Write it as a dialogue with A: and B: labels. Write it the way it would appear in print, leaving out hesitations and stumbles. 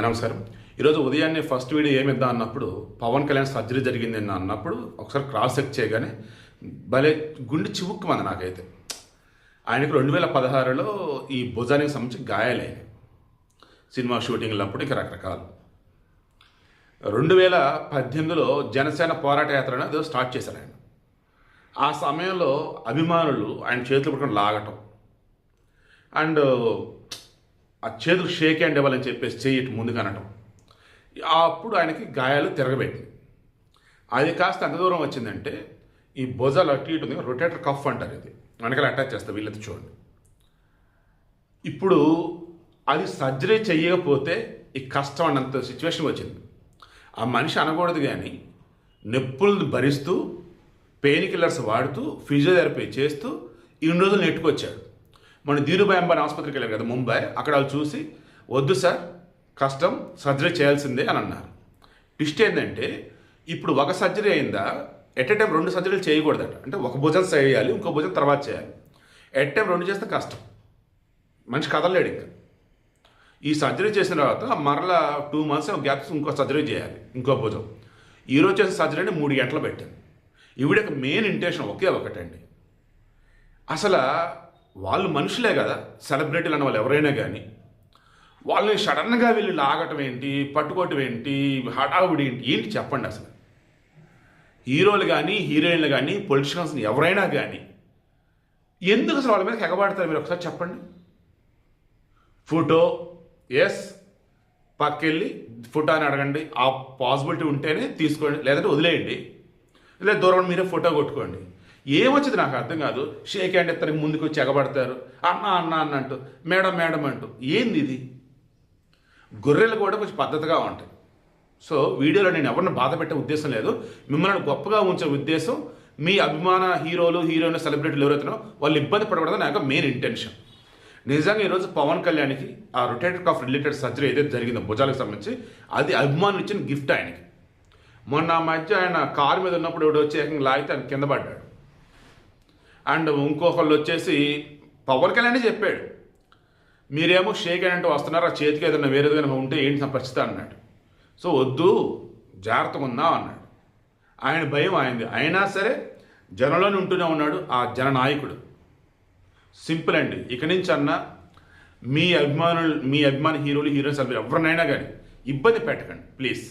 A: నమస్కారం. ఈరోజు ఉదయాన్నే ఫస్ట్ వీడియో ఏమిద్దాం అన్నప్పుడు పవన్ కళ్యాణ్ సర్జరీ జరిగింది అన్నప్పుడు ఒకసారి క్రాస్ చెక్ చేయగానే భలే గుండె చివుక్కుమంది నాకైతే. ఆయనకు 2016లో ఈ భుజానికి సంబంధించి గాయాలైనవి సినిమా షూటింగ్లప్పుడు, ఇక రకరకాలు. 2018లో జనసేన పోరాట యాత్ర అనేది స్టార్ట్ చేశారు ఆయన. ఆ సమయంలో అభిమానులు ఆయన చేతులు పట్టుకొని లాగటం అండ్ ఆ చేతులు షేక్ హ్యాండ్ ఇవ్వాలని చెప్పేసి చెయ్యి ముందుకు అనటం, అప్పుడు ఆయనకి గాయాలు తిరగబెట్టింది. అది కాస్త ఎంత దూరం వచ్చిందంటే ఈ భుజాలు అటు ఇటు ఉంది, రొటేటర్ కఫ్ అంటారు, ఇది వెనకాల అటాచ్ చేస్తారు వీళ్ళతో చూడండి. ఇప్పుడు అది సర్జరీ చేయకపోతే ఈ కష్టం అన్నంత సిచ్యువేషన్ వచ్చింది. ఆ మనిషి అనకూడదు కానీ నొప్పులను భరిస్తూ పెయిన్ కిల్లర్స్ వాడుతూ ఫిజియోథెరపీ చేస్తూ ఇన్ని రోజులు నెట్టుకొచ్చాడు. మన ధీరుభాయ్ అంబానీ ఆసుపత్రికి వెళ్ళారు కదా ముంబై, అక్కడ వాళ్ళు చూసి వద్దు సార్ కష్టం సర్జరీ చేయాల్సిందే అని అన్నారు. ట్విస్ట్ ఏంటంటే ఇప్పుడు ఒక సర్జరీ అయిందా, ఎట్ ఏ టైం 2 సర్జరీలు చేయకూడదట. అంటే ఒక భుజం చేయాలి, ఇంకో భుజం తర్వాత చేయాలి. ఎట్ టైం 2 చేస్తే కష్టం, మనిషి కదలలేడు. ఇంకా ఈ సర్జరీ చేసిన తర్వాత మరలా 2 months గ్యాప్స్ ఇంకో సర్జరీ చేయాలి, ఇంకో భుజం. ఈరోజు చేసిన సర్జరీని 3 గంటలు పెట్టింది. ఈవిడ మెయిన్ ఇంటెన్షన్ ఒకే ఒకటండి, అసలు వాళ్ళు మనుషులే కదా, సెలబ్రిటీలు అన్న వాళ్ళు ఎవరైనా కానీ వాళ్ళని సడన్గా వీళ్ళు లాగటం ఏంటి, పట్టుకోవటం ఏంటి, హడావుడి ఏంటి చెప్పండి. అసలు హీరోలు కానీ హీరోయిన్లు కానీ పొలిటీషియన్స్ ఎవరైనా కానీ ఎందుకు అసలు వాళ్ళ మీద ఎగబాడతారు మీరు ఒకసారి చెప్పండి. ఫోటో ఎస్ పక్కెళ్ళి ఫోటో అని అడగండి, ఆ పాసిబిలిటీ ఉంటేనే తీసుకోండి, లేదంటే వదిలేయండి, లేదా దూరం మీరే ఫోటో కొట్టుకోండి. ఏమొచ్చింది నాకు అర్థం కాదు. షేక్ హ్యాండ్ ఇద్దరికి ముందుకు వచ్చి ఎగబడతారు, అన్న అన్న అన్నంటూ, మేడం మేడం అంటూ. ఏంది ఇది? గొర్రెలు కూడా కొంచెం పద్ధతిగా ఉంటాయి. సో వీడియోలో నేను ఎవరిని బాధ పెట్టే ఉద్దేశం లేదు, మిమ్మల్ని గొప్పగా ఉంచే ఉద్దేశం. మీ అభిమాన హీరోలు హీరోయిన్లు సెలబ్రిటీలు ఎవరైతున్నారో వాళ్ళు ఇబ్బంది పడకూడదు నా యొక్క మెయిన్ ఇంటెన్షన్. నిజంగా ఈరోజు పవన్ కళ్యాణ్కి ఆ రొటేటర్ కఫ్ రిలేటెడ్ సర్జరీ ఏదైతే జరిగిందో భుజాలకు సంబంధించి, అది అభిమానులు ఇచ్చిన గిఫ్ట్ ఆయనకి. మొన్న మధ్య ఆయన కారు మీద ఉన్నప్పుడు ఎవడో వచ్చి ఏకంగా లాగితే ఆయన కింద పడ్డాడు. అండ్ ఇంకొకళ్ళు వచ్చేసి పవన్ కళ్యాణ్ చెప్పాడు, మీరేమో షేక్ హ్యాండ్ అంటూ వస్తున్నారు, ఆ చేతికి ఏదైనా వేరేదిగా ఉంటే ఏంటి పరిస్థితి అన్నాడు. సో వద్దు జాగ్రత్తగా ఉందా అన్నాడు. ఆయన భయం ఆయనది, అయినా సరే జనంలోనే ఉంటూనే ఉన్నాడు ఆ జననాయకుడు. సింపుల్ అండి. ఇక నుంచి అన్నా మీ అభిమాన హీరోలు హీరోయిన్స్ ఎవరినైనా కానీ ఇబ్బంది పెట్టకండి ప్లీజ్.